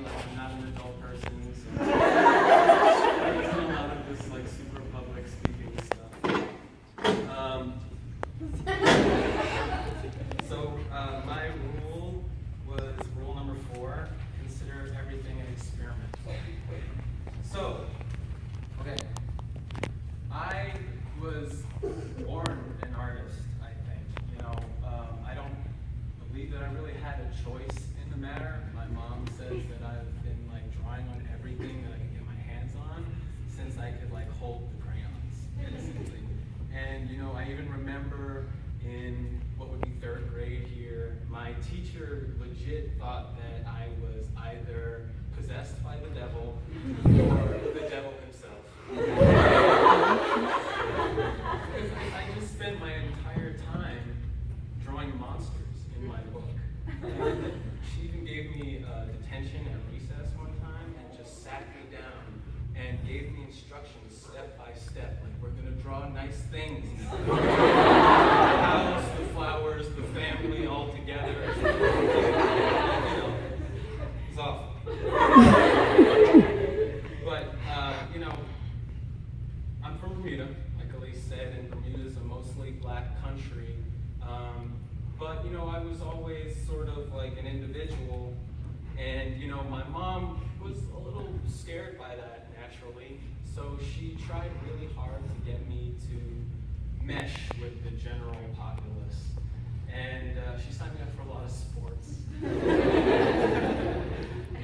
like I'm not an adult person, so there isn't a lot of this like super public speaking stuff. My rule was rule number 4: consider everything an experiment. So, okay, I was born an artist. I think, I don't believe that I really had a choice in the matter. My mom says that I've been like drawing on everything that I could get my hands on since I could like hold the crayons, basically. And I even remember in what would be 3rd grade here, my teacher legit thought that I was either possessed by the devil or the devil himself. Because I just spent my entire time drawing monsters in my book. And she even gave me detention at recess one time and just sat me down and gave me instructions step by step, like we're gonna draw nice things now. The house, the flowers, the family all together. It's awful. But I'm from Bermuda, like Elise said, and Bermuda is a mostly black country. But I was always sort of like an individual, and my mom was a little scared by that naturally, so she tried really hard to get me to mesh with the general populace, and she signed me up for a lot of sports.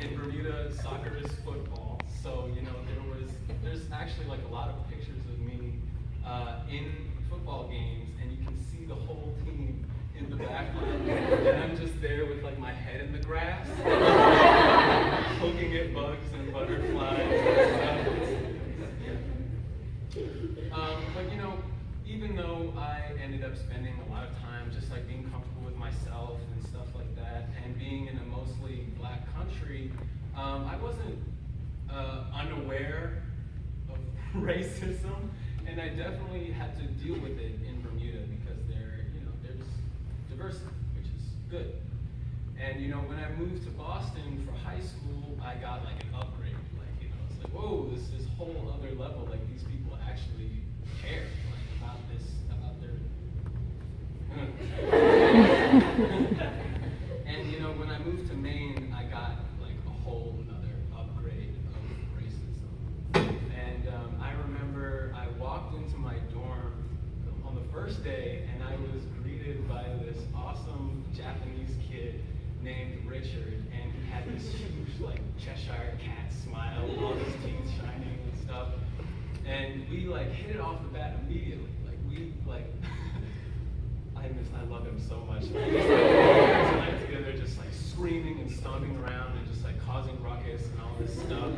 In Bermuda, soccer is football, so there's actually like a lot of pictures of me in football games, and you can see the whole team in the background, and I'm just there with like my head in the grass, poking at bugs and butterflies and stuff. But even though I ended up spending a lot of time just like being comfortable with myself and stuff like that, and being in a mostly black country, I wasn't unaware of racism, and I definitely had to deal with it in Bermuda because there's diversity, which is good. And when I moved to Boston for high school, I got like an upgrade. It's like, whoa, this is whole other level. Like these people actually care about their. And when I moved to Maine, I got like a whole another upgrade of racism. And I remember I walked into my dorm on the first day, and I was greeted by this awesome Japanese kid named Richard, and he had this huge like Cheshire cat smile, all his teeth shining and stuff. And we like hit it off the bat immediately. I love him so much. We just spent time together, just like screaming and stomping around and just like causing ruckus and all this stuff.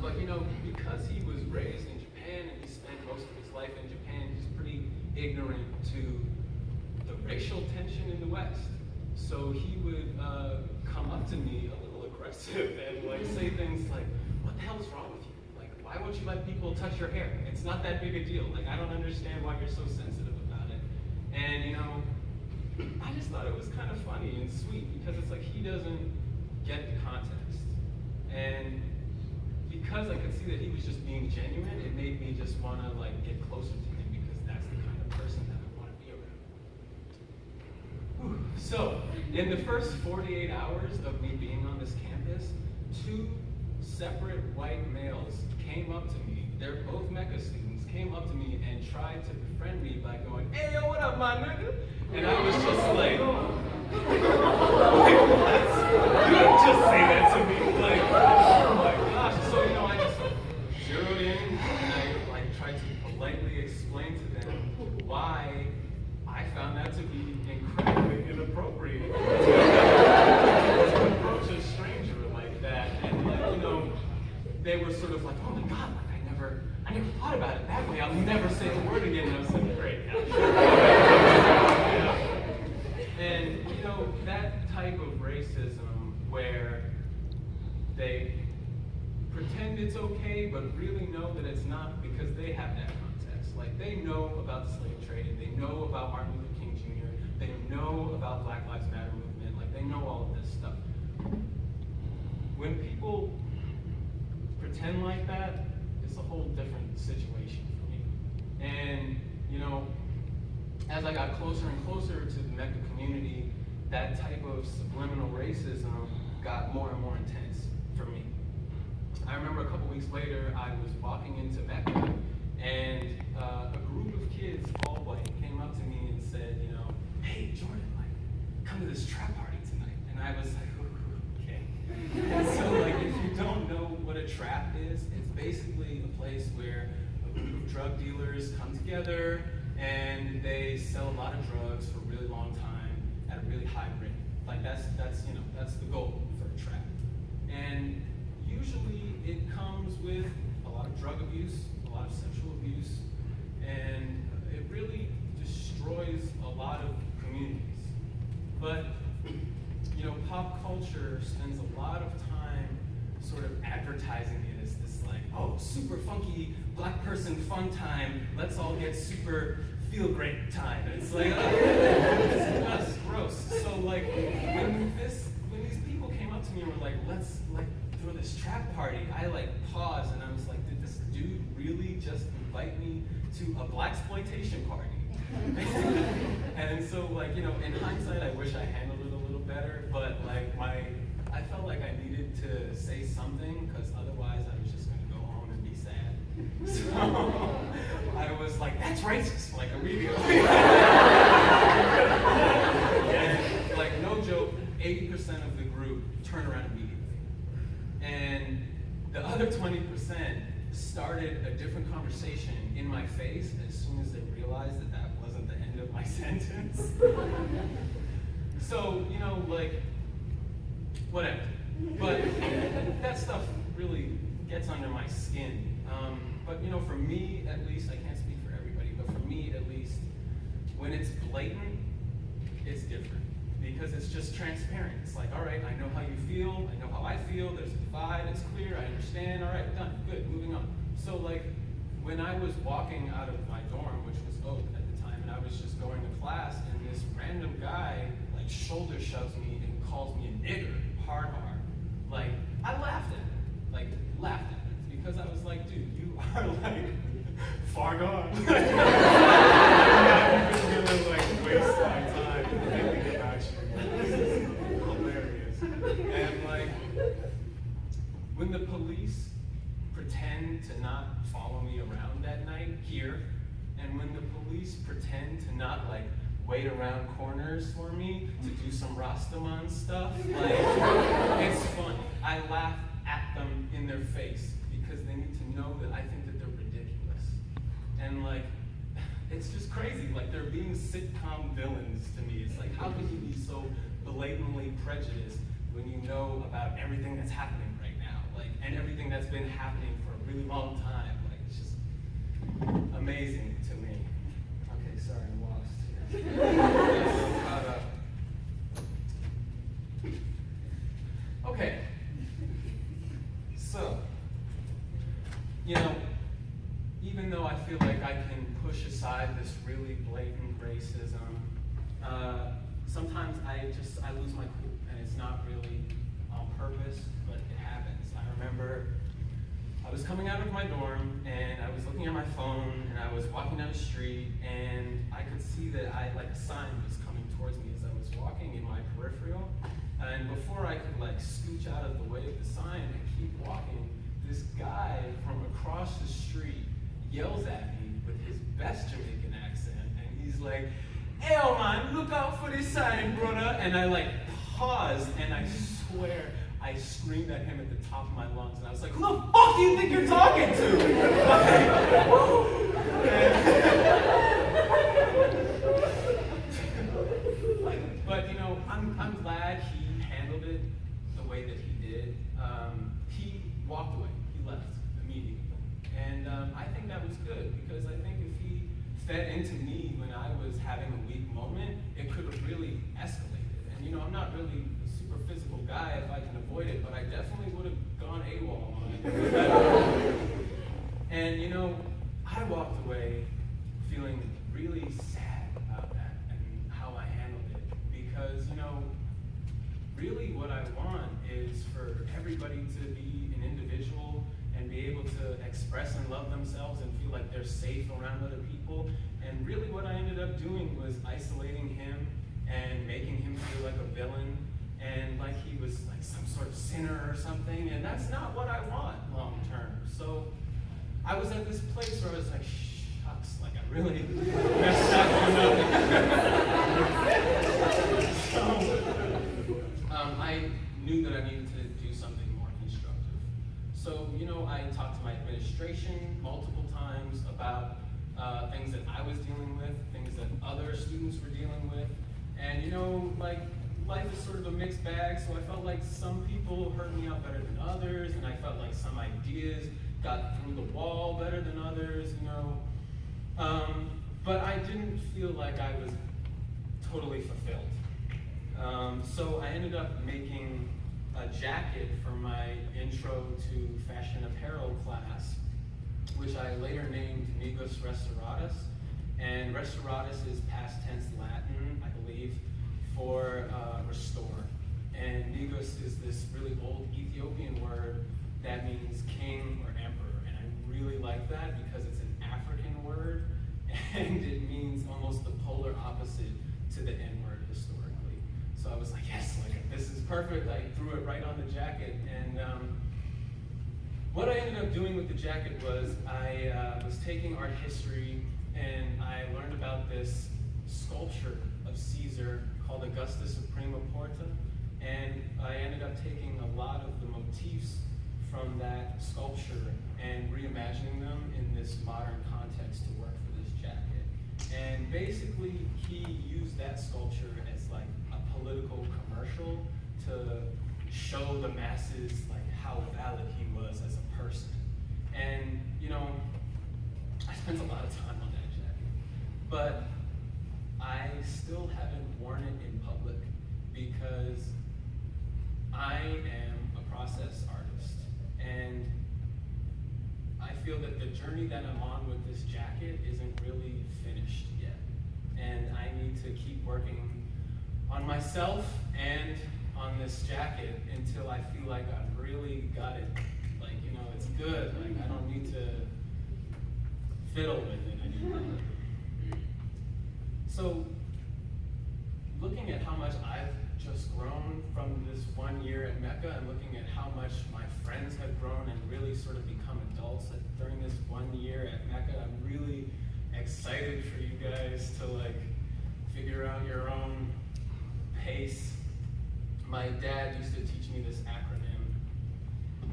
But because he was raised in Japan and he spent most of his life in Japan, he's pretty ignorant to the racial tension in the West. So he would come up to me a little aggressive and like say things like, "What the hell is wrong with you? Like, why won't you let people touch your hair? It's not that big a deal. Like, I don't understand why you're so sensitive about it." And I just thought it was kind of funny and sweet because it's like he doesn't get the context. And because I could see that he was just being genuine, it made me just want to like get closer to him because that's the kind of person that I want to be around. So, in the first 48 hours of me being on this campus, 2 separate white males came up to me. They're both MECA students, came up to me and tried to befriend me by going, "Hey, yo, what up, my nigga?" And I was just like, what? You don't just say that to me. Like, oh my gosh. So, I just zeroed in and I like tried to politely explain to them why I found that to be incredibly inappropriate to approach a stranger like that. And they were sort of like, "Oh my God, like I never thought about it that way. I'll never say the word again." And I was like, "Great." And that type of racism where they pretend it's okay, but really know that it's not because they have that context. Like they know about the slave trade, they know about Martin Luther King Jr., they know about Black Lives Matter movement, like they know all of this stuff. when people pretend like that, it's a whole different situation for me. And, as I got closer and closer to the MECA community, that type of subliminal racism got more and more intense for me. I remember a couple weeks later, I was walking into MECA, and a group of kids, all white, came up to me and said, hey, Jordan, come to this trap party tonight. And I was like, okay. And so, if you don't know what a trap is, it's basically a place where a group of drug dealers come together and they sell a lot of drugs for a really long time at a really high rate. That's the goal for a trap. And usually it comes with a lot of drug abuse, a lot of sexual abuse, and it really destroys a lot of communities. But, pop culture spends a lot of time sort of advertising it as this super funky black person fun time, let's all get super feel great time. And it's it's gross. So when these people came up to me and were like, let's throw this trap party, I paused and I was like, did this dude really just invite me to a blaxploitation party? And so in hindsight, I wish I handled it a little better, but I felt like I needed to say something because otherwise I was just gonna go home and be sad. So I was like, that's racist, immediately. And no joke, 80% of the group turned around immediately. And the other 20% started a different conversation in my face as soon as they realized that that wasn't the end of my sentence. So, whatever. But that stuff really gets under my skin. But for me at least, I can't speak for everybody, but for me at least, when it's blatant, it's different. Because it's just transparent. It's all right, I know how you feel, I know how I feel, there's a divide, it's clear, I understand, all right, done, good, moving on. So when I was walking out of my dorm, which was Oak at the time, and I was just going to class, and this random guy shoulder shoves me and calls me a nigger, hard. I laughed at it, because I was like, dude, you are far gone. I'm gonna waste my time thinking about you. This is hilarious. And when the police pretend to not follow me around at night here, and when the police pretend to not wait around corners for me to do some Rastaman stuff, it's funny. I laugh at them in their face because they need to know that I think that they're ridiculous. And it's just crazy. They're being sitcom villains to me. It's how can you be so blatantly prejudiced when you know about everything that's happening right now, and everything that's been happening for a really long time. It's just amazing to me. Okay, sorry, I'm lost here. Okay. So, even though I feel like I can push aside this really blatant racism, sometimes I lose my cool, and it's not really on purpose, but it happens. I remember I was coming out of my dorm, and I was looking at my phone, and I was walking down the street, and I could see that a sign was coming towards me as I was walking in my peripheral, and before I could scooch out of the way of the sign and keep walking, this guy from across the street yells at me with his best Jamaican accent, and he's like, "Hey, man, look out for this sign, brother." And I paused, and I swear I screamed at him at the top of my lungs, and I was like, "Who the fuck do you think you're talking to?" But I'm glad he handled it the way that he did. He walked away. He left immediately. And I think that was good, because I think if he fed into me when I was having a weak moment, it could have really escalated. And I'm not really a super physical guy if I can avoid it, but I definitely would have gone AWOL on it. And I walked away feeling really sad about that and how I handled it, because really what I want is for every everybody to be an individual and be able to express and love themselves and feel like they're safe around other people. And really what I ended up doing was isolating him and making him feel like a villain and like he was like some sort of sinner or something, and that's not what I want long term. So I was at this place where I was like, shucks, like I really messed that one up. I knew that I needed to do something more constructive. So, I talked to my administration multiple times about things that I was dealing with, things that other students were dealing with. And, life is sort of a mixed bag, so I felt like some people heard me out better than others, and I felt like some ideas got through the wall better than others, but I didn't feel like I was totally fulfilled. So I ended up making a jacket for my intro to fashion apparel class, which I later named Negus Restauratus. And restauratus is past tense Latin, I believe, for restore. And Negus is this really old Ethiopian word that means king or emperor. And I really like that because it's an African word and it means almost the polar opposite to the N-word historically. So I was like, yes, this is perfect. I threw it right on the jacket. And what I ended up doing with the jacket was I was taking art history and I learned about this sculpture of Caesar called Augustus Suprema Porta, and I ended up taking a lot of the motifs from that sculpture and reimagining them in this modern context to work for this jacket. And basically, he used that sculpture as like a political commercial to show the masses like how valid he was as a person. And I spent a lot of time on that jacket, but I still haven't worn it in public because I am a process artist, and I feel that the journey that I'm on with this jacket isn't really finished yet, and I need to keep working on myself and on this jacket until I feel like I've really got it, it's good, I don't need to fiddle with it anymore. So, looking at how much I've just grown from this 1 year at MECA and looking at how much my friends have grown and really sort of become adults during this 1 year at MECA, I'm really excited for you guys to figure out your own pace. My dad used to teach me this acronym,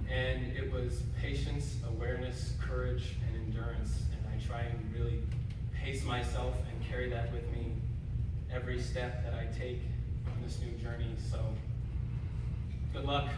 and it was patience, awareness, courage, and endurance. And I try and really pace myself and carry that with me every step that I take on this new journey. So, good luck.